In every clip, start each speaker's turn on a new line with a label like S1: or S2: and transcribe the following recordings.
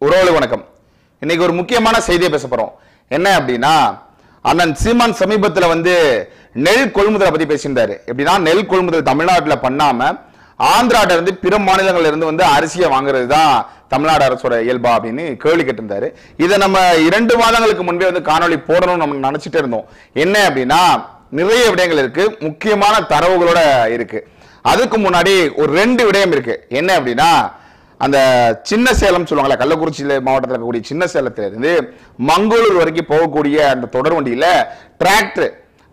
S1: உறவுகளுக்கு வணக்கம். இன்னைக்கு ஒரு முக்கியமான செய்தியை பேச போறோம். என்ன அப்படின்னா, அண்ணன் சீமான் சமீபத்தில் நெல் கொள்முதலை பத்தி பேசியிருந்தாரு. எப்படின்னா, நெல் கொள்முதல் தமிழ்நாட்டில் பண்ணாம ஆந்திராட்ட இருந்து பிற மாநிலங்கள்ல இருந்து அரிசியை வாங்குறது தான் தமிழ்நாடு அரசோட இயல்பா அப்படின்னு கேள்வி கேட்டிருந்தாரு. இதை நம்ம 2 மாதங்களுக்கு முன்பே காணொலி போடணும்னு நம்ம நினைச்சிட்டே இருந்தோம். என்ன அப்படின்னா, நிறைய விடயங்கள் இருக்கு, முக்கியமான தரவுகளோட இருக்கு. அதுக்கு முன்னாடி ஒரு 2 விடயம் இருக்கு. என்ன அப்படின்னா, அந்த சின்ன சேலம் சொல்லுவாங்களா, கள்ளக்குறிச்சி மாவட்டத்தில் இருக்கக்கூடிய சின்ன சேலத்துல இருந்து மங்களூர் வரைக்கும் போகக்கூடிய அந்த தொடர் வண்டியில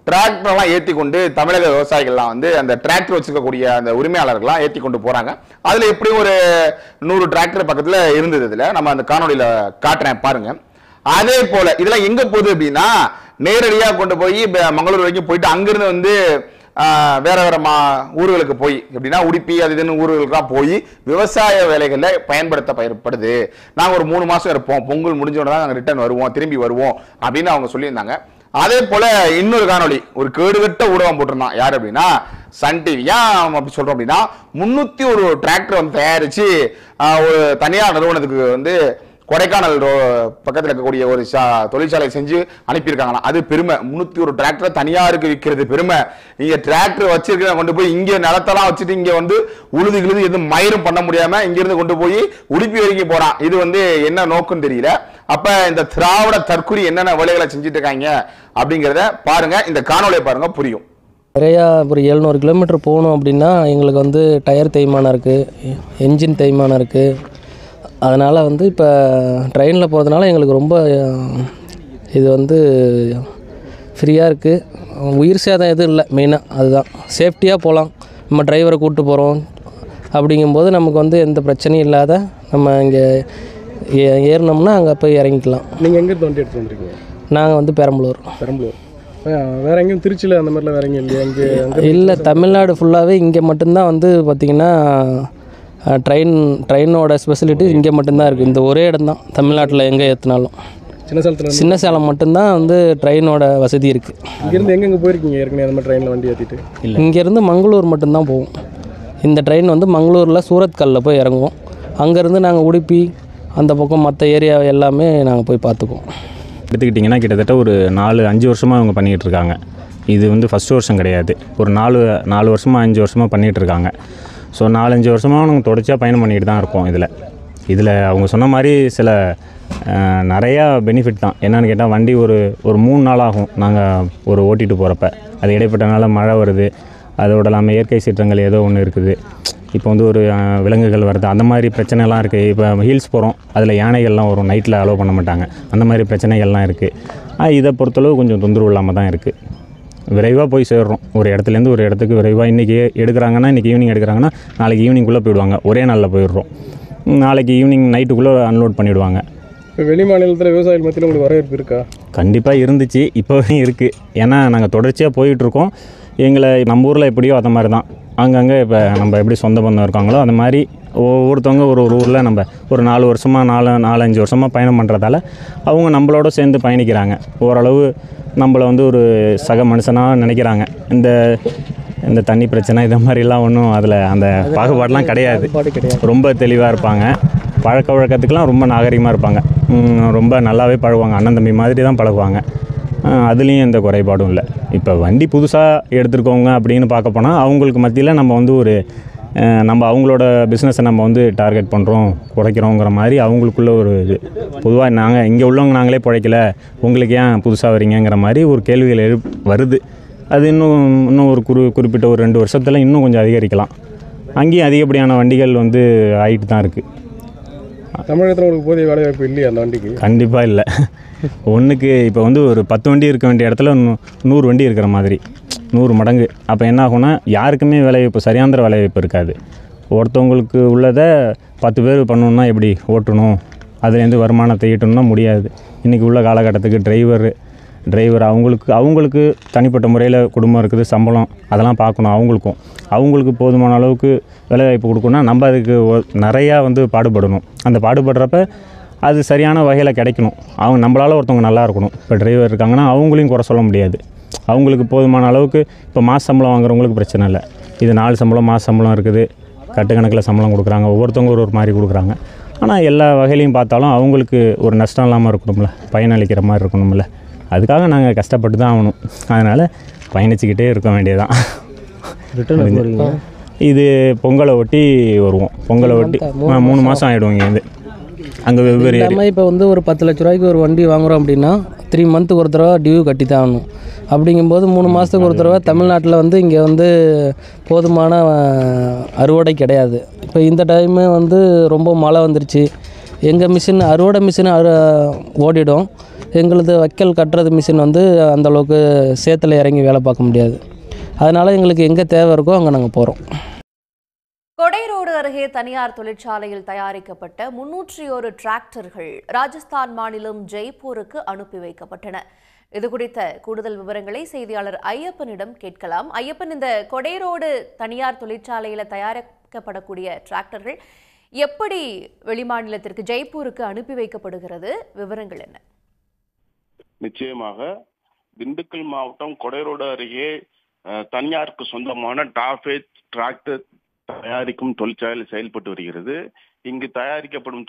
S1: டிராக்டர்லாம் ஏற்றி கொண்டு தமிழக விவசாயிகள்லாம் அந்த டிராக்டர் வச்சிருக்கக்கூடிய அந்த உரிமையாளர்கள்லாம் ஏற்றி கொண்டு போறாங்க. அதுல எப்படியும் ஒரு 100 டிராக்டர் பக்கத்துல இருந்தது. இதுல நம்ம அந்த காணொலியில காட்டுறேன் பாருங்க. அதே போல இதெல்லாம் எங்க போகுது அப்படின்னா, நேரடியாக கொண்டு போய் மங்களூர் வரைக்கும் போயிட்டு அங்கிருந்து வேற வேற ஊர்களுக்கு போய் எப்படின்னா உடுப்பி அது இதுன்னு ஊர்களுக்குலாம் போய் விவசாய வேலைகளில் பயன்படுத்தப்படுது. நாங்கள் ஒரு 3 மாசம் இருப்போம், பொங்கல் முடிஞ்சோட தான் நாங்கள் ரிட்டர்ன் வருவோம், திரும்பி வருவோம் அப்படின்னு அவங்க சொல்லியிருந்தாங்க. அதே போல இன்னொரு காணொலி ஒரு கேடுகட்ட ஊடகம் போட்டிருந்தான். யார் அப்படின்னா, சன் டிவி. ஏன் அப்படி சொல்றோம் அப்படின்னா, 301 டிராக்டர் தயாரிச்சு ஒரு தனியார் நிறுவனத்துக்கு கொடைக்கானல் பக்கத்தில் இருக்கக்கூடிய ஒரு தொழிற்சாலை செஞ்சு அனுப்பியிருக்காங்களாம். அது பெருமை. 301 டிராக்டர் தனியாருக்கு விற்கிறது பெருமை. இங்க டிராக்டர் வச்சிருக்க கொண்டு போய் இங்க நிலத்தெல்லாம் வச்சுட்டு இங்க உழுது கிழுது எதுவும் மயிரும் பண்ண முடியாம இங்க இருந்து கொண்டு போய் உடுப்பி வரைக்கும் போறான். இது என்ன நோக்கம் தெரியல. அப்ப இந்த திராவிட தற்குறி என்னென்ன வேலைகளை செஞ்சுட்டு இருக்காங்க அப்படிங்கிறத பாருங்க, இந்த காணொலியை பாருங்க, புரியும்.
S2: நிறையா ஒரு 700 கிலோமீட்டர் போகணும் அப்படின்னா எங்களுக்கு டயர் தேய்மானம் இருக்குது, என்ஜின் தேய்மானம் இருக்குது. அதனால் இப்போ ட்ரெயினில் போகிறதுனால எங்களுக்கு ரொம்ப இது ஃப்ரீயாக இருக்குது. உயிர் சேதம் எதுவும் இல்லை. மெயினாக அதுதான், சேஃப்டியாக போகலாம். நம்ம டிரைவரை கூப்பிட்டு போகிறோம் அப்படிங்கும்போது நமக்கு எந்த பிரச்சனையும் இல்லாத நம்ம இங்கே ஏறினோம்னா அங்கே போய் இறங்கிக்கலாம்.
S3: நீங்கள் எங்கே வண்டி எடுத்து வந்துருக்கீங்க?
S2: நாங்கள் பெரம்பலூர்.
S3: வேறு எங்கேயும் திருச்சியில் அந்த மாதிரிலாம் வேறு எங்கேயும் இல்லையா? இங்கே
S2: இல்லை, தமிழ்நாடு ஃபுல்லாகவே இங்கே மட்டும்தான் பார்த்திங்கன்னா ட்ரெயினோட ஸ்பெசிலிட்டி இங்கே மட்டும்தான் இருக்குது. இந்த ஒரே இடம் தான் தமிழ்நாட்டில் எங்கே ஏற்றினாலும். சின்ன சேலம் மட்டும்தான் ட்ரெயினோட வசதி இருக்குது.
S3: இங்கேருந்து எங்கெங்கே போயிருக்கீங்க ஏற்கனவே அந்த மாதிரி ட்ரெயினில் வண்டி ஏற்றிட்டு?
S2: இல்லை, இங்கேருந்து மங்களூர் மட்டும்தான் போவோம். இந்த ட்ரெயின் மங்களூரில் சூரத்கல்லில் போய் இறங்குவோம். அங்கேருந்து நாங்கள் உடுப்பி அந்த பக்கம் மற்ற ஏரியா எல்லாமே நாங்கள் போய் பார்த்துக்குவோம்.
S4: எடுத்துக்கிட்டிங்கன்னா கிட்டத்தட்ட ஒரு 4-5 வருஷமாக அவங்க பண்ணிகிட்டு இருக்காங்க. இது ஃபஸ்ட் வருஷம் கிடையாது. ஒரு 4 வருஷமாக 5 வருஷமாக பண்ணிகிட்டு இருக்காங்க. ஸோ 4-5 வருஷமாக நாங்கள் தொடர்ச்சியாக பயணம் பண்ணிகிட்டு தான் இருக்கோம். இதில் அவங்க சொன்ன மாதிரி சில நிறையா பெனிஃபிட் தான். என்னென்னு கேட்டால், வண்டி ஒரு 3 நாள் ஆகும் நாங்கள் ஓட்டிகிட்டு போகிறப்ப. அது இடைப்பட்ட நாள் மழை வருது, அதோட இல்லாமல் இயற்கை சீற்றங்கள் ஏதோ ஒன்று இருக்குது. இப்போ ஒரு விலங்குகள் வருது, அந்த மாதிரி பிரச்சனைலாம் இருக்குது. இப்போ ஹில்ஸ் போகிறோம், அதில் யானைகள்லாம் வரும், நைட்டில் அலோவ் பண்ண மாட்டாங்க. அந்த மாதிரி பிரச்சனைகள்லாம் இருக்குது. இதை பொறுத்தளவு கொஞ்சம் தொந்தரவு இல்லாமல் தான் இருக்குது. விரைவாக போய் சேர்றோம். ஒரு இடத்துலேருந்து ஒரு இடத்துக்கு விரைவாக. இன்றைக்கி எடுக்கிறாங்கன்னா, இன்றைக்கி ஈவினிங் எடுக்கிறாங்கன்னா நாளைக்கு ஈவினிங்குள்ளே போயிடுவாங்க. ஒரே நாளில் போயிடுறோம். நாளைக்கு ஈவினிங் நைட்டுக்குள்ளே அன்லோட் பண்ணிவிடுவாங்க.
S3: இப்போ வெளி மாநிலத்தில் விவசாயிகள் மத்தியில் உங்களுக்கு வரவேற்பு இருக்கா?
S4: கண்டிப்பாக இருந்துச்சு, இப்போவே இருக்குது. ஏன்னா நாங்கள் தொடர்ச்சியாக போயிட்டுருக்கோம். எங்களை நம்ம ஊரில் எப்படியோ அந்த மாதிரி தான் அங்கங்கே இப்போ நம்ம எப்படி சொந்த பந்தம் இருக்காங்களோ அந்த மாதிரி ஒவ்வொருத்தவங்க ஒரு ஊரில் நம்ம ஒரு 4 வருஷமாக 4-5 வருஷமாக பயணம் பண்ணுறதால அவங்க நம்மளோட சேர்ந்து பயணிக்கிறாங்க. ஓரளவு நம்மளை ஒரு சக மனுஷனாக நினைக்கிறாங்க. இந்த தண்ணி பிரச்சனை இதை மாதிரிலாம் ஒன்றும் அதில் அந்த பாகுபாடெலாம் கிடையாது. ரொம்ப தெளிவாக இருப்பாங்க. பழக்க வழக்கத்துக்கெலாம் ரொம்ப நாகரிகமாக இருப்பாங்க. ரொம்ப நல்லாவே பழகுவாங்க. அண்ணன் தம்பி மாதிரி தான் பழகுவாங்க. அதுலேயும் எந்த குறைபாடும் இல்லை. இப்போ வண்டி புதுசாக எடுத்துருக்கோங்க அப்படின்னு பார்க்க போனால் அவங்களுக்கு மத்தியில் நம்ம அவங்களோட பிஸ்னஸை நம்ம டார்கெட் பண்ணுறோம், குறைக்கிறோங்கிற மாதிரி அவங்களுக்குள்ள ஒரு இது. பொதுவாக நாங்கள் இங்கே உள்ளவங்க நாங்களே பிழைக்கல, உங்களுக்கு ஏன் புதுசாக வரீங்கிற மாதிரி ஒரு கேள்விகள் வருது. அது இன்னும் ஒரு குறிப்பிட்ட ஒரு 2 வருஷத்தில் இன்னும் கொஞ்சம் அதிகரிக்கலாம். அங்கேயும் அதிகப்படியான வண்டிகள் ஆகிட்டு தான் இருக்குது.
S3: தமிழகத்தில் உங்களுக்கு போதிய வேலைவாய்ப்பு இல்லையா அந்த வண்டிக்கு?
S4: கண்டிப்பாக இல்லை. ஒன்றுக்கு இப்போ ஒரு 10 வண்டி இருக்க வேண்டிய இடத்துல 100 வண்டி இருக்கிற மாதிரி 100 மடங்கு. அப்போ என்ன ஆகும்னா, யாருக்குமே வேலைவாய்ப்பு, சரியாந்திர வேலைவாய்ப்பு இருக்காது. ஒருத்தவங்களுக்கு உள்ளதை 10 பேர் பண்ணணுன்னா எப்படி ஓட்டணும், அதுலேருந்து வருமானத்தை ஈட்டணும்னா முடியாது. இன்றைக்கி உள்ள காலகட்டத்துக்கு டிரைவர் அவங்களுக்கு தனிப்பட்ட முறையில் குடும்பம் இருக்குது, சம்பளம் அதெல்லாம் பார்க்கணும். அவங்களுக்கு போதுமான அளவுக்கு வேலைவாய்ப்பு கொடுக்கணும்னா நம்ம அதுக்கு நிறையா பாடுபடணும். அந்த பாடுபடுறப்ப அது சரியான வகையில் கிடைக்கணும். நம்மளால் ஒருத்தவங்க நல்லா இருக்கணும். இப்போ டிரைவர் இருக்காங்கன்னா அவங்களையும் குறை சொல்ல முடியாது. அவங்களுக்கு போதுமான அளவுக்கு இப்போ மாத சம்பளம் வாங்குறவங்களுக்கு பிரச்சனை இல்லை. இது 4 சம்பளம் மாத சம்பளம் இருக்குது, கட்டுக்கணக்கில் சம்பளம் கொடுக்குறாங்க. ஒவ்வொருத்தவங்க ஒரு மாதிரி கொடுக்குறாங்க. ஆனால் எல்லா வகையிலையும் பார்த்தாலும் அவங்களுக்கு ஒரு நஷ்டம் இல்லாமல் இருக்கணும்ல, பயனளிக்கிற மாதிரி இருக்கணும்ல. அதுக்காக நாங்கள் கஷ்டப்பட்டு தான் ஆகணும். அதனால் பயணிச்சுக்கிட்டே இருக்க வேண்டியதுதான். இது பொங்கலை ஒட்டி வருவோம். பொங்கலை ஒட்டி 3 மாதம் ஆகிடும் இங்கேருந்து. அங்கே வெவ்வேறு
S2: இப்போ வந்து ஒரு 10 லட்ச ரூபாய்க்கு ஒரு வண்டி வாங்குகிறோம் அப்படின்னா 3 மந்த்துக்கு ஒரு தடவை டியூ கட்டி தான் ஆகணும். அப்படிங்கும்போது 3 மாதத்துக்கு ஒரு தடவை தமிழ்நாட்டில் வந்து இங்கே வந்து போதுமான அறுவடை கிடையாது. இப்போ இந்த டைமு வந்து ரொம்ப மழை வந்துருச்சு. எங்கள் மிஷின் அறுவடை மிஷின் ஓடிடும். எங்களது வைக்கல் கட்டுறது மிஷின் வந்து அந்தளவுக்கு சேத்துல இறங்கி வேலை பார்க்க முடியாது. அதனால் எங்களுக்கு எங்கே தேவை இருக்கோ அங்கே நாங்கள் போகிறோம்.
S5: கொடைரோடு அருகே தனியார் தொழிற்சாலையில் தயாரிக்கப்பட்ட 301 டிராக்டர்கள் ராஜஸ்தான் மாநிலம் ஜெய்ப்பூருக்கு அனுப்பி வைக்கப்பட்டன. இது குறித்த கூடுதல் விவரங்களை செய்தியாளர் ஐயப்பனிடம் கேட்கலாம். ஐயப்பன், இந்த கொடைரோடு தனியார் தொழிற்சாலையில் தயாரிக்கப்படக்கூடிய டிராக்டர்கள் எப்படி வெளிமாநிலத்திற்கு ஜெய்ப்பூருக்கு அனுப்பி வைக்கப்படுகிறது? விவரங்கள் என்ன?
S6: நிச்சயமாக திண்டுக்கல் மாவட்டம் கொடைரோடு அருகே தனியாருக்கு சொந்தமான டாஃபேஜ் டிராக்டர் தயாரிக்கும் தொழிற்சாலை செயல்பட்டு வருகிறது. இங்கு தயாரிக்கப்படும்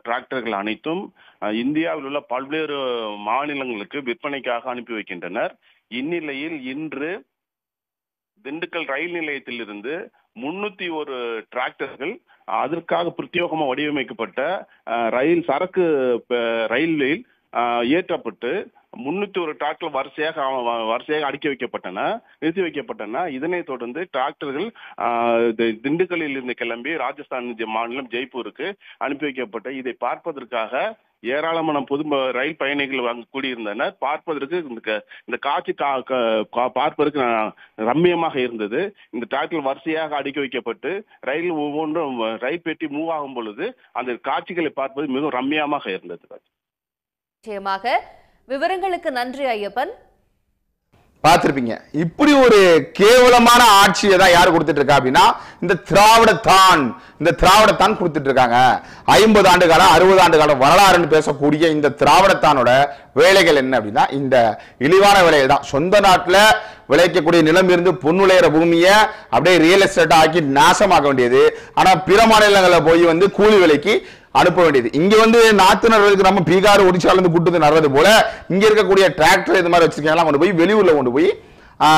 S6: டிராக்டர்கள் அனைத்தும் இந்தியாவில் உள்ள பல்வேறு மாநிலங்களுக்கு விற்பனைக்காக அனுப்பி வைக்கின்றனர். இந்நிலையில் இன்று திண்டுக்கல் ரயில் நிலையத்திலிருந்து 301 டிராக்டர்கள் அதற்காக பிரத்யேகமாக வடிவமைக்கப்பட்ட சரக்கு ரயிலில் ஏற்றப்பட்டு 301 டிராக்டர் வரிசையாக நிறுத்தி வைக்கப்பட்டன. இதனைத் தொடர்ந்து டிராக்டர்கள் திண்டுக்கல்லில் இருந்து கிளம்பி ராஜஸ்தான் மாநிலம் ஜெய்ப்பூருக்கு அனுப்பி வைக்கப்பட்ட இதை பார்ப்பதற்காக ஏராளமான ரயில் பயணிகள் கூடியிருந்தனர். பார்ப்பதற்கு இந்த காட்சி பார்ப்பதற்கு ரம்மியமாக இருந்தது. இந்த டிராக்டர் வரிசையாக அடுக்கி வைக்கப்பட்டு ரயில் ஒவ்வொன்றும் ரயில் பெட்டி மூவ் ஆகும் பொழுது அந்த காட்சிகளை பார்ப்பது மிகவும் ரம்மியமாக இருந்தது.
S5: நிச்சயமாக விவரங்களுக்கு நன்றி ஐயப்பன்.
S1: பார்த்திருப்பீங்க, இப்படி ஒரு கேவலமான ஆட்சியை தான் யாரு கொடுத்துட்டு இருக்கா அப்படின்னா இந்த திராவிடத்தான் கொடுத்துட்டு இருக்காங்க. 50 ஆண்டு காலம் 60 ஆண்டு காலம் வரலாறுன்னு பேசக்கூடிய இந்த திராவிடத்தானோட வேலைகள் என்ன அப்படின்னா இந்த இழிவான வேலைகள் தான். சொந்த நாட்டுல விளைக்கக்கூடிய நிலம் இருந்து பொன்னுளையிற பூமியை அப்படியே ரியல் எஸ்டேட் ஆக்கி நாசமாக்க வேண்டியது. ஆனா பிற மாநிலங்களில் போய் வந்து கூலி விலைக்கு அனுப்ப வேண்டியது. இங்க வந்து நாத்து நடுறதுக்கு நம்ம பீகார் ஒடிசால இருந்து கூட்டு நடுறது போல இங்க இருக்கக்கூடிய டிராக்டர் இது மாதிரி வச்சிருக்கீங்க கொண்டு போய் வெளியூர்ல கொண்டு போய்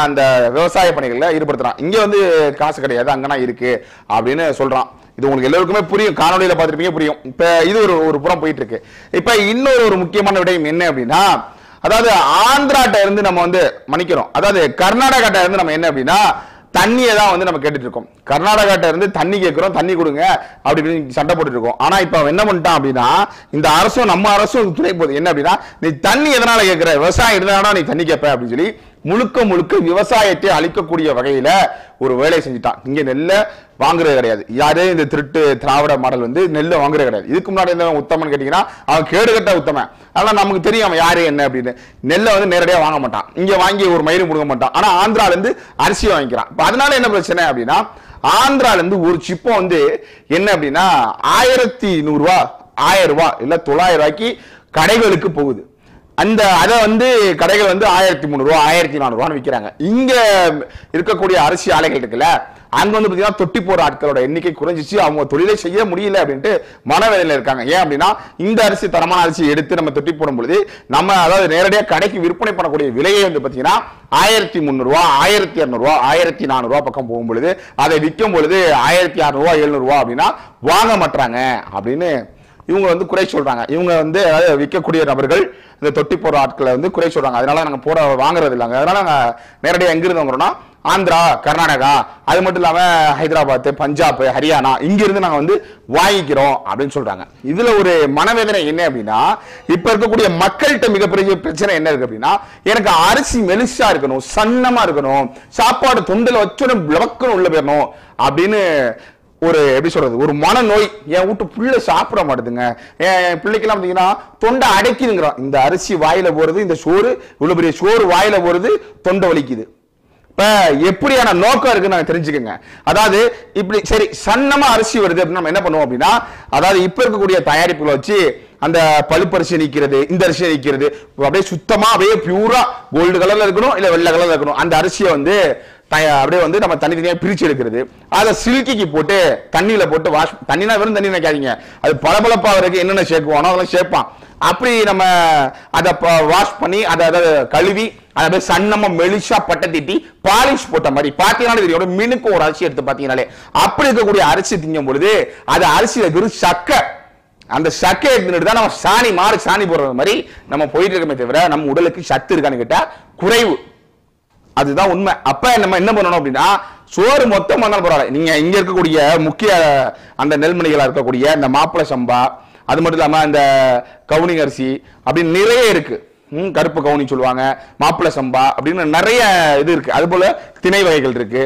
S1: அந்த விவசாய பணிகளில் ஈடுபடுத்துறான். இங்க வந்து காசு கிடையாது, அங்கனா இருக்கு அப்படின்னு சொல்றான். இது உங்களுக்கு எல்லாருக்குமே புரியும், காணொலியில பார்த்துருப்பீங்க, புரியும். இப்ப இது ஒரு புறம் போயிட்டு இருக்கு. இப்ப இன்னொரு முக்கியமான விடயம் என்ன அப்படின்னா, அதாவது ஆந்திராட்ட இருந்து நம்ம வந்து மன்னிக்கிறோம், அதாவது கர்நாடகாட்ட இருந்து நம்ம என்ன அப்படின்னா தண்ணியை தான் வந்து நம்ம கேட்டுட்டு இருக்கோம். கர்நாடகாட்ட இருந்து தண்ணி கேட்கிறோம், தண்ணி கொடுங்க அப்படின்னு சண்டை போட்டுட்டு இருக்கோம். ஆனா இப்ப என்ன பண்ணிட்டான் அப்படின்னா இந்த அரசும் நம்ம அரசும் துணை போகுது. என்ன அப்படின்னா நீ தண்ணி எதனால கேட்கிற, விவசாயம் இருந்தா நீ தண்ணி கேட்ப அப்படின்னு சொல்லி முழுக்க விவசாயத்தை அழிக்கக்கூடிய வகையில ஒரு வேலை செஞ்சுட்டான். இங்க நெல்ல வாங்குறது கிடையாது. யாரே இந்த திருட்டு திராவிட மாடல் வந்து நெல்ல வாங்குறது கிடையாது. இதுக்கு முன்னாடி இருந்த உத்தமன் கேட்டீங்கன்னா அவன் கேடுகட்ட உத்தமன். ஆனா நமக்கு தெரியும் அவன் யாரு என்ன அப்படின்னு. நெல்லை வந்து நேரடியாக வாங்க மாட்டான், இங்க வாங்கி ஒரு மயிறு முடுங்க மாட்டான். ஆனா ஆந்திரால இருந்து அரிசி வாங்கிக்கிறான். அதனால என்ன பிரச்சனை அப்படின்னா ஆந்திரால இருந்து ஒரு சிப்பம் வந்து என்ன அப்படின்னா 1100 ரூபா 1000 ரூபாய் இல்ல 900 ரூபாய்க்கு கடைகளுக்கு போகுது. அதை வந்து கடைகள் வந்து 1300 ரூபா 1400 ரூபான்னு விற்கிறாங்க. இங்க இருக்கக்கூடிய அரிசி ஆலைகள் இருக்குல்ல, அங்க வந்து பாத்தீங்கன்னா தொட்டி போற ஆட்களோட எண்ணிக்கை குறைஞ்சிச்சு. அவங்க தொழிலை செய்ய முடியல அப்படின்ட்டு மனவேதனையில இருக்காங்க. ஏன் அப்படின்னா இந்த அரிசி தரமான அரிசி எடுத்து நம்ம தொட்டி போடும் பொழுது நம்ம அதாவது நேரடியாக கடைக்கு விற்பனை பண்ணக்கூடிய விலையை வந்து பாத்தீங்கன்னா 1300 ரூபா 1200 ரூபா 1400 ரூபா பக்கம் போகும் பொழுது அதை விற்கும் பொழுது 1600 ரூபா 700 ரூபா அப்படின்னா வாங்க மாட்டாங்க அப்படின்னு இவங்க வந்து குறை சொல்றாங்க. இவங்க வந்து விற்கக்கூடிய நபர்கள் இந்த தொட்டி போற ஆட்களை வந்து குறை சொல்றாங்க. அதனால நாங்க வாங்குறது இல்லைங்க. அதனால நாங்க நேரடியாக எங்கிருந்து வாங்குறோம்னா ஆந்திரா, கர்நாடகா, அது மட்டும் இல்லாம ஹைதராபாத், பஞ்சாப், ஹரியானா இங்க இருந்து நாங்க வந்து வாங்கிக்கிறோம் அப்படின்னு சொல்றாங்க. இதுல ஒரு மனவேதனை என்ன அப்படின்னா இப்ப இருக்கக்கூடிய மக்கள்கிட்ட மிகப்பெரிய பிரச்சனை என்ன இருக்கு அப்படின்னா எனக்கு அரிசி மெலிசா இருக்கணும், சன்னமா இருக்கணும், சாப்பாடு தொண்டில் வச்சு விளக்கணும் உள்ள போயிடணும் அப்படின்னு ஒரு எப்படி சொல்றது ஒரு மனநோய். என் வீட்டு பிள்ளை சாப்பிட மாட்டேதுங்க, என் பிள்ளைக்கெல்லாம் பாத்தீங்கன்னா தொண்டை அடைக்குதுங்கிறான். இந்த அரிசி வாயில போறது, இந்த சோறு இவ்வளவு பெரிய சோறு வாயில போறது தொண்டை வலிக்குது. இப்ப எப்படியான நோக்கம் இருக்குன்னு நாங்க தெரிஞ்சுக்கோங்க. அதாவது இப்படி சரி சன்னமா அரிசி வருது அப்படின்னு நம்ம என்ன பண்ணுவோம் அப்படின்னா அதாவது இப்ப இருக்கக்கூடிய தயாரிப்புகளை வச்சு அந்த பழுப்பரிசி நிற்கிறது, இந்த அரிசியை நிற்கிறது, அப்படியே சுத்தமா அப்படியே பியூரா கோல்டு கலர்ல இருக்கணும் இல்ல வெள்ளை கலர்ல இருக்கணும். அந்த அரிசியை வந்து அப்படியே வந்து நம்ம தனித்தனியாக பிரிச்சு எடுக்கிறது, அதை சில்கிக்கு போட்டு தண்ணியில போட்டு வாஷ், தண்ணினா வெறும் தண்ணி நினைக்காதீங்க, அது பளபளப்பாகிறதுக்கு என்னென்ன சேர்க்குவானோ அதெல்லாம் சேர்ப்பான். அப்படி நம்ம அதை வாஷ் பண்ணி அதை கழுவி அதை சன்னமா மெலிசா பட்டை தீட்டி பாலிஷ் போட்ட மாதிரி பார்த்தீங்கன்னா தெரியும். மினுக்கு ஒரு அரிசி எடுத்து பார்த்தீங்கன்னாலே அப்படி இருக்கக்கூடிய அரிசி திங்கும் பொழுது அது அரிசியில வெறும் சக்கை, அந்த சக்கை எடுத்துட்டு தான் நம்ம சாணி மாறு சாணி போடுறது மாதிரி நம்ம போயிட்டு இருக்கமே தவிர நம்ம உடலுக்கு சத்து இருக்கான்னு கேட்டா குறைவு. அதுதான் உண்மை. அப்ப நம்ம என்ன பண்ணணும் அப்படின்னா, சோறு மொத்தம் வந்தாலும் பரவாயில்ல, நீங்க இங்க இருக்கக்கூடிய முக்கிய அந்த நெல்மணிகளா இருக்கக்கூடிய இந்த மாப்பிளை சம்பா, அது மட்டும் இல்லாம இந்த கவுனி அரிசி அப்படின்னு நிறைய இருக்கு. கருப்பு கவுனி சொல்லுவாங்க, மாப்பிளை சம்பா அப்படின்னு நிறைய இது இருக்கு. அது போல திணை வகைகள் இருக்கு,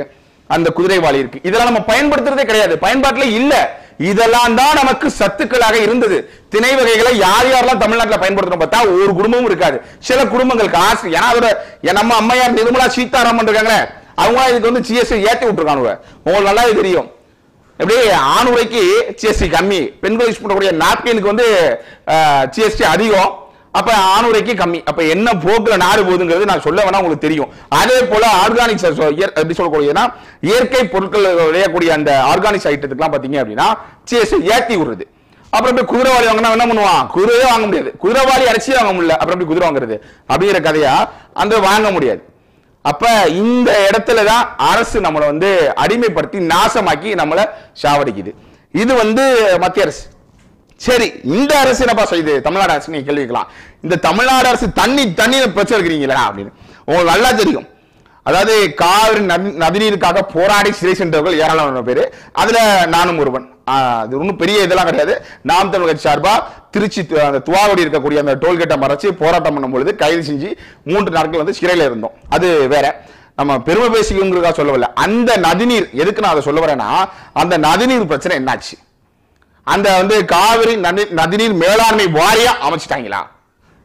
S1: அந்த குதிரைவாளி இருக்கு. இதெல்லாம் நம்ம பயன்படுத்துறதே கிடையாது, பயன்பாட்டிலே இல்ல. இதெல்லாம் தான் நமக்கு சத்துக்களாக இருந்தது. திணை வகைகளை யார் யாரெல்லாம் தமிழ்நாட்டில் பயன்படுத்தணும் பார்த்தா ஒரு குடும்பமும் இருக்காது. சில குடும்பங்களுக்கு ஆசை, ஏன்னா அதோட நம்ம அம்மையார் நிர்மலா சீதாராமன் இருக்காங்களே, அவங்க இதுக்கு வந்து ஜிஎஸ்டி ஏற்றி விட்டுருக்கானுவ. உங்களுக்கு நல்லா தெரியும். எப்படி ஆணுரைக்கு ஜிஎஸ்டி கம்மி, பெண்கள் யூஸ் பண்ணக்கூடிய நாப்கினுக்கு வந்து ஜிஎஸ்டி அதிகம், அப்ப ஆணுரைக்கு கம்மி. அப்ப என்ன போக்குல நாடு போகுதுங்கிறது நான் சொல்ல வேணா உங்களுக்கு தெரியும். அதே போல ஆர்கானிக்ஸ் எப்படி சொல்லக்கூடியதுன்னா, இயற்கை பொருட்கள் விளையக்கூடிய அந்த ஆர்கானிக்ஸ் ஐட்டத்துக்குலாம் பாத்தீங்க அப்படின்னா ஜிஎஸ்டி ஏற்றி விடுறது. அப்புறம் போய் குதிரைவாளி வாங்கினா என்ன பண்ணுவான், குதிரையே வாங்க முடியாது, குதிரைவாளி அரிசி வாங்க முடியல, அப்புறம் எப்படி குதிரை வாங்குறது அப்படிங்கிற கதையா அந்த வாங்க முடியாது. அப்ப இந்த இடத்துலதான் அரசு நம்மளை வந்து அடிமைப்படுத்தி நாசமாக்கி நம்மளை சாவடிக்குது. இது வந்து மத்திய அரசு. சரி, இந்த அரசு என்னப்பா செய்யுது, தமிழ்நாடு அரசு நீங்க கேள்விக்கலாம். இந்த தமிழ்நாடு அரசு தண்ணி பிரச்சனை இருக்கிறீங்களா அப்படின்னு உங்களுக்கு நல்லா தெரியும். அதாவது காவிரி நதிநீருக்காக போராடி சிறை சென்றவர்கள் ஏராளமான பேரு, அதுல நானும் ஒருவன். அது ஒன்றும் பெரிய இதெல்லாம் கிடையாது. நாம் தமிழ் கட்சி சார்பா திருச்சி துவாவடி இருக்கக்கூடிய அந்த டோல்கேட்டை மறைச்சு போராட்டம் பண்ணும் பொழுது கைது செஞ்சு 3 நாட்கள் வந்து சிறையில் இருந்தோம். அது வேற, நம்ம பெருமை பேசிக்கிறோங்கிறதா சொல்லவில்லை. அந்த நதிநீர் எதுக்கு நான் அதை சொல்ல வரேன்னா, அந்த நதிநீர் பிரச்சனை என்னாச்சு, அந்த வந்து காவிரி நதிநீர் மேலாண்மை வாரியம் அமைச்சிட்டாங்களா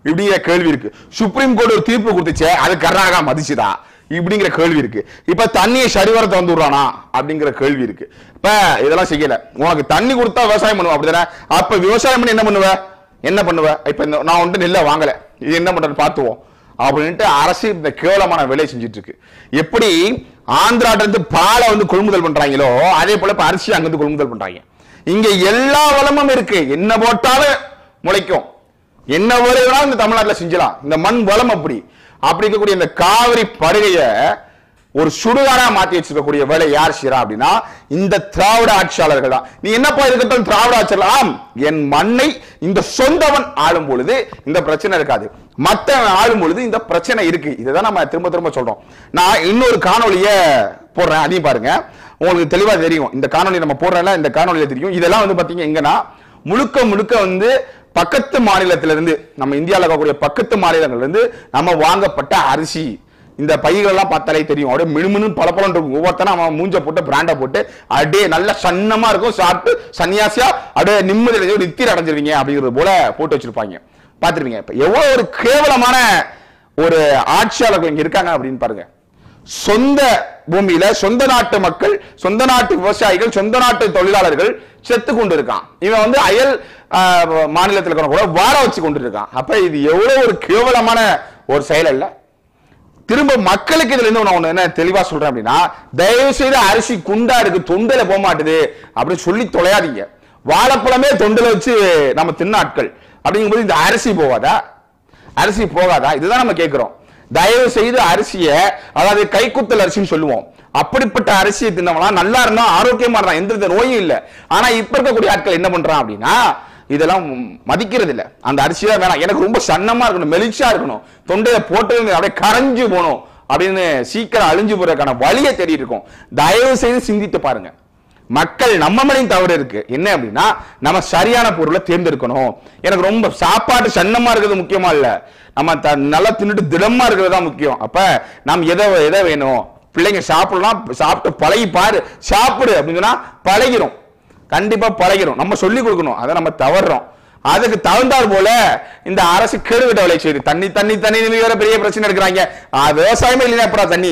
S1: இப்படிங்கிற கேள்வி இருக்கு. சுப்ரீம் கோர்ட் ஒரு தீர்ப்பு கொடுத்துச்சே, அது கர்நாடகா மதிச்சுதா இப்படிங்கிற கேள்வி இருக்கு. இப்ப தண்ணியை சரிவரத்தை வந்து விடுறானா அப்படிங்கிற கேள்வி இருக்கு. இப்ப இதெல்லாம் செய்யல, உனக்கு தண்ணி கொடுத்தா விவசாயம் பண்ணுவ அப்படிதானே, அப்ப விவசாயம் பண்ணி என்ன பண்ணுவ, இப்ப நான் வந்து நெல்லை வாங்கல, இது என்ன பண்றது பார்த்துவோம் அப்படின்ட்டு அரசு இந்த கேவலமான வேலையை செஞ்சுட்டு இருக்கு. எப்படி ஆந்திராட்டிலிருந்து பாலை வந்து கொள்முதல் பண்றாங்களோ அதே போல இப்ப அரிசி அங்கிருந்து கொள்முதல் பண்றாங்க. இங்க எல்லா வளமும் இருக்கு, என்ன போட்டாலும் முளைக்கும், என்ன வேலைனாலும் இந்த தமிழ்நாட்டில் செஞ்சலாம். இந்த மண் வளம் அப்படி இருக்கக்கூடிய இந்த காவிரி படுகைய ஒரு சுடுகாடா மாத்தி வச்சிருக்கக்கூடிய வேலை யார் செய்யறா அப்படின்னா இந்த திராவிட ஆட்சியாளர்கள் தான். நீ என்னப்பா இருக்கட்டும் திராவிட ஆட்சியாளர், என் மண்ணை இந்த சொந்தவன் ஆளும் பொழுது இந்த பிரச்சனை இருக்காது, மற்ற ஆளும் பொழுது இந்த பிரச்சனை இருக்கு. இதுதான் நம்ம திரும்ப திரும்ப சொல்றோம். நான் இன்னொரு காணொலிய போடுறேன், அதையும் பாருங்க, உங்களுக்கு தெளிவா தெரியும். இந்த காணொலி நம்ம போடுறோம்ல, இந்த காணொலியில தெரியும். இதெல்லாம் வந்து பாத்தீங்க எங்கன்னா முழுக்க வந்து பக்கத்து மாநிலத்திலிருந்து, நம்ம இந்தியாவில் இருக்கக்கூடிய பக்கத்து மாநிலங்கள்ல இருந்து நம்ம வாங்கப்பட்ட அரிசி. இந்த பைகள் எல்லாம் பார்த்தாலே தெரியும், அப்படியே மினுமினு பலப்பலம் இருக்கும். ஒவ்வொருத்தரும் அவன் மூஞ்ச போட்டு பிராண்டை போட்டு அப்படியே நல்ல சன்னமா இருக்கும், சாப்பிட்டு சன்னியாசியா அப்படியே நிம்மதி நித்திர அடைஞ்சிருவீங்க அப்படிங்கிறது போல போட்டு வச்சிருப்பாங்க. பார்த்துருவீங்க. இப்ப எவ்வளவு ஒரு கேவலமான ஒரு ஆட்சியாளர்கள் இங்க இருக்காங்க அப்படின்னு பாருங்க. சொந்த பூமியில சொந்த நாட்டு மக்கள், சொந்த நாட்டு விவசாயிகள், சொந்த நாட்டு தொழிலாளர்கள் செத்து கொண்டு இருக்கான். இவன் வந்து அயல் மாநிலத்தில் கூட வாழ வச்சு கொண்டு இருக்கான். அப்ப இது எவ்வளவு ஒரு கேவலமான ஒரு செயல் அல்ல. திரும்ப மக்களுக்கு இதுல இருந்து நான் என்ன தெளிவா சொல்றேன் அப்படின்னா, தயவு செய்து அரிசி குண்டா இருக்கு, தொண்டையில போக மாட்டுது அப்படின்னு சொல்லி தொலையாதீங்க. வாழைப்பழமே தொண்டில வச்சு நம்ம தின்ன ஆட்கள் அப்படிங்கும்போது இந்த அரிசி போகாதா, அரிசி போகாதா, இதுதான் நம்ம கேட்கிறோம். தயவு செய்து அரிசிய, அதாவது கைக்குத்தல் அரிசின்னு சொல்லுவோம், அப்படிப்பட்ட அரிசியை தின்னவனா நல்லா இருந்தா ஆரோக்கியமா இருந்தான், எந்த நோயும் இல்லை. ஆனா இப்ப இருக்கக்கூடிய ஆட்கள் என்ன பண்றான் அப்படின்னா இதெல்லாம் மதிக்கிறது இல்லை. அந்த அரிசியா வேணாம், எனக்கு ரொம்ப சன்னமா இருக்கணும், மெலிச்சா இருக்கணும், தொண்டையில போட்டு அப்படியே கரைஞ்சு போகணும் அப்படின்னு சீக்கிரம் அழிஞ்சு போறதுக்கான வழியை தேடிட்டு இருக்கோம். தயவு செய்து சிந்தித்து பாருங்க. மக்கள் நம்ம மேலையும் தவறு இருக்கு. என்ன அப்படின்னா நம்ம சரியான பொருளை தேர்ந்தெடுக்கணும். எனக்கு ரொம்ப சாப்பாட்டு சன்னமா இருக்கிறது முக்கியமா இல்ல, நம்ம நல்லா தின்னுட்டு திடமா இருக்கிறது தான் முக்கியம். அப்ப நாம் எதை வேணும், பிள்ளைங்க சாப்பிடலாம், சாப்பிட்டு பழகி பாரு, சாப்பிடு அப்படின்னு சொன்னா பழகிரும், கண்டிப்பா பழகிரும். நம்ம சொல்லி கொடுக்கணும், அதை நம்ம தவறுறோம். அதுக்கு தகுந்தார் போல இந்த அரசு கேடுவிட்ட வேலை செய்யுது. தண்ணி தண்ணி தண்ணி வேற பெரிய பிரச்சனை எடுக்கிறாங்க. விவசாயமே இல்லைன்னா அப்புறம் தண்ணி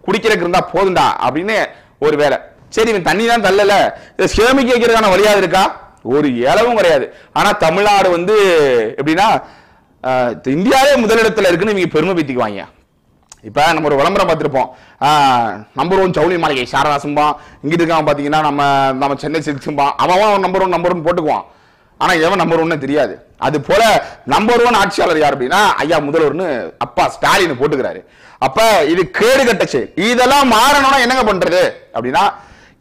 S1: குடிக்கிறதுக்கு இருந்தா போதுண்டா அப்படின்னு ஒரு வேலை. சரி, இவன் தண்ணி தான் தள்ளல, இதை சேமிக்க வைக்கிறதுக்கான வழியாக இருக்கா, ஒரு இளவும் கிடையாது. ஆனா தமிழ்நாடு வந்து எப்படின்னா இந்தியாவே முதலிடத்துல இருக்குன்னு இவங்க பெருமை பீத்திக்குவாங்க. இப்போ நம்ம ஒரு விளம்பரம் பார்த்துருப்போம், நம்பர் 1 ஜவுளி மாளிகை சாரதாசம்பா, இங்கிட்டு இருக்கான் பார்த்தீங்கன்னா நம்ம சென்னை சில்க்ஸும்பா, அவன் நம்பர் 1 போட்டுக்குவான். ஆனால் எவன் நம்பர் 1 தெரியாது. அது போல நம்பர் 1 ஆட்சியாளர் யார் அப்படின்னா ஐயா முதல்வர்னு அப்பா ஸ்டாலின் போட்டுக்கிறாரு. அப்ப இது கேடு கட்ட செயல். இதெல்லாம் மாறணும்னா என்னங்க பண்றது அப்படின்னா,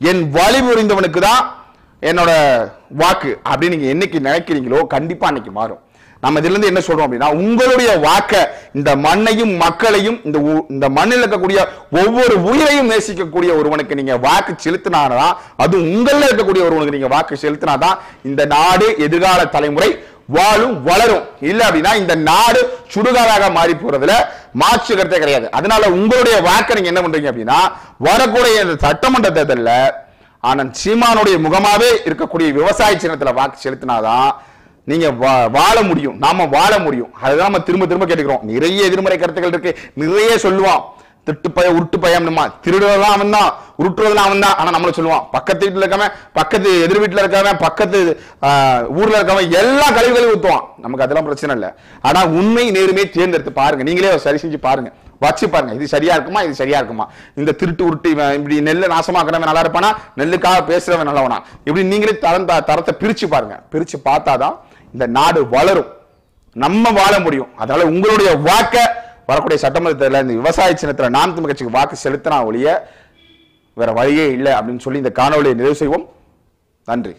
S1: என் வழி புரிந்தவனுக்கு தான் என்னோட வாக்கு அப்படின்னு நீங்க என்னைக்கு நினைக்கிறீங்களோ கண்டிப்பா அன்னைக்கு மாறும். நம்ம இதுல இருந்து என்ன சொல்றோம் அப்படின்னா, உங்களுடைய வாக்க இந்த மண்ணையும் மக்களையும் இந்த மண்ணில் இருக்கக்கூடிய ஒவ்வொரு உயிரையும் நேசிக்கக்கூடிய ஒருவனுக்கு நீங்க வாக்கு செலுத்தினாதான், அது உங்கள இருக்கக்கூடிய ஒருவனுக்கு நீங்க வாக்கு செலுத்தினாதான் இந்த நாடு எதிர்கால தலைமுறை வாழும் வளரும். இல்ல அப்படின்னா இந்த நாடு சுடுகாடாக மாறி போறதுல மாற்று கருத்தே கிடையாது. அதனால உங்களுடைய வாக்க நீங்க என்ன பண்றீங்க அப்படின்னா, வரக்கூடிய சட்டமன்ற தேர்தலில் ஆனந்த் சீமானுடைய முகமாவே இருக்கக்கூடிய விவசாய சின்னத்துல வாக்கு செலுத்தினாதான் நீங்க வாழ முடியும், நாம வாழ முடியும். அதுதான் நம்ம திரும்ப திரும்ப கேட்டுக்கிறோம். நிறைய எதிர்மறை கருத்துக்கள் இருக்கு, நிறைய சொல்லுவான், திட்டு பய உருட்டு பயம், திருடுறதெல்லாம் அவன் தான், உருட்டுறதெல்லாம் அவன் தான். ஆனா நம்மள சொல்லுவான், பக்கத்து வீட்டுல இருக்கவன், பக்கத்து எதிர் வீட்டுல இருக்கவன், பக்கத்து ஊர்ல இருக்கவன் எல்லா கழிவுகளையும் ஊத்துவான். நமக்கு அதெல்லாம் பிரச்சனை இல்லை. ஆனா உண்மை நேர்மையை தேர்ந்தெடுத்து பாருங்க, நீங்களே சரி செஞ்சு பாருங்க, வச்சு பாருங்க, இது சரியா இருக்குமா, இது சரியா இருக்குமா. இந்த திருட்டு உருட்டு இப்படி நெல்லை நாசமாக்கிறவன் நல்லா இருப்பானா, நெல்லுக்காக பேசுறவன் நல்லவனா, இப்படி நீங்களே தரத்தை பிரிச்சு பாருங்க. பிரிச்சு பார்த்தாதான் இந்த நாடு வளரும், நம்ம வாழ முடியும். அதனால உங்களுடைய வாக்க வரக்கூடிய சட்டமன்றத்தில் இந்த விவசாய சின்னத்தில் நாம் தமிழ் கட்சிக்கு வாக்கு செலுத்தினா ஒழிய வேற வழியே இல்லை அப்படின்னு சொல்லி இந்த காணொலியை நிறைவு செய்வோம். நன்றி.